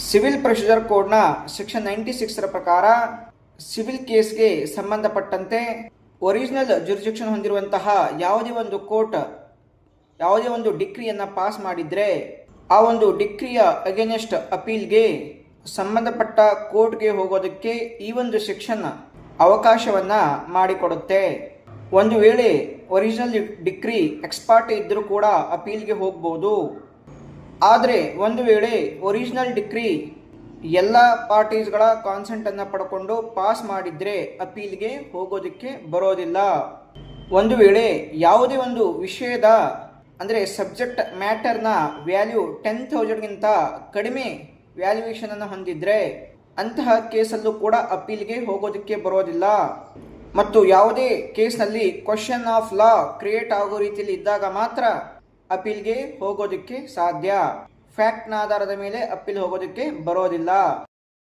Civil procedure ಕೋಡ್ನ section 96 ಪ್ರಕಾರ civil ಕೇಸ್ಗೆ ಸಂಬಂಧಪಟ್ಟಂತೆ ಒರಿಜಿನಲ್ ಜುರಿಸ್ಡಿಕ್ಷನ್ ಹೊಂದಿರುವಂತಹ ಯಾವುದೇ ಒಂದು ಕೋರ್ಟ್ ಯಾವುದೇ ಒಂದು ಡಿಕ್ರಿಯನ್ನು ಪಾಸ್ ಮಾಡಿದರೆ ಆ ಒಂದು ಡಿಕ್ರಿಯ ಅಗೇನೆಸ್ಟ್ ಅಪೀಲ್ಗೆ ಸಂಬಂಧಪಟ್ಟ ಕೋರ್ಟ್ಗೆ ಹೋಗೋದಕ್ಕೆ ಈ ಒಂದು ಸೆಕ್ಷನ್ ಅವಕಾಶವನ್ನು ಮಾಡಿಕೊಡುತ್ತೆ. ಒಂದು ವೇಳೆ ಒರಿಜಿನಲ್ ಡಿಕ್ರಿ ಎಕ್ಸ್ಪಾರ್ಟ್ ಇದ್ದರೂ ಕೂಡ ಅಪೀಲ್ಗೆ ಹೋಗ್ಬೋದು. ಆದರೆ ಒಂದು ವೇಳೆ ಒರಿಜಿನಲ್ ಡಿಕ್ರಿ ಎಲ್ಲ ಪಾರ್ಟೀಸ್ಗಳ ಕಾನ್ಸೆಂಟನ್ನು ಪಡ್ಕೊಂಡು ಪಾಸ್ ಮಾಡಿದರೆ ಅಪೀಲ್ಗೆ ಹೋಗೋದಕ್ಕೆ ಬರೋದಿಲ್ಲ. ಒಂದು ವೇಳೆ ಯಾವುದೇ ಒಂದು ವಿಷಯದ ಅಂದರೆ ಸಬ್ಜೆಕ್ಟ್ ಮ್ಯಾಟರ್ನ ವ್ಯಾಲ್ಯೂ 10,000ಗಿಂತ ಕಡಿಮೆ ವ್ಯಾಲ್ಯೂಯೇಷನನ್ನು ಹೊಂದಿದ್ರೆ ಅಂತಹ ಕೇಸಲ್ಲೂ ಕೂಡ ಅಪೀಲ್ಗೆ ಹೋಗೋದಕ್ಕೆ ಬರೋದಿಲ್ಲ. ಮತ್ತು ಯಾವುದೇ ಕೇಸ್ನಲ್ಲಿ ಕ್ವಶನ್ ಆಫ್ ಲಾ ಕ್ರಿಯೇಟ್ ಆಗೋ ರೀತಿಯಲ್ಲಿ ಇದ್ದಾಗ ಮಾತ್ರ ಅಪೀಲ್ಗೆ ಹೋಗೋದಕ್ಕೆ ಸಾಧ್ಯ. ಫ್ಯಾಕ್ಟ್ನ ಆಧಾರದ ಮೇಲೆ ಅಪೀಲ್ ಹೋಗೋದಕ್ಕೆ ಬರೋದಿಲ್ಲ.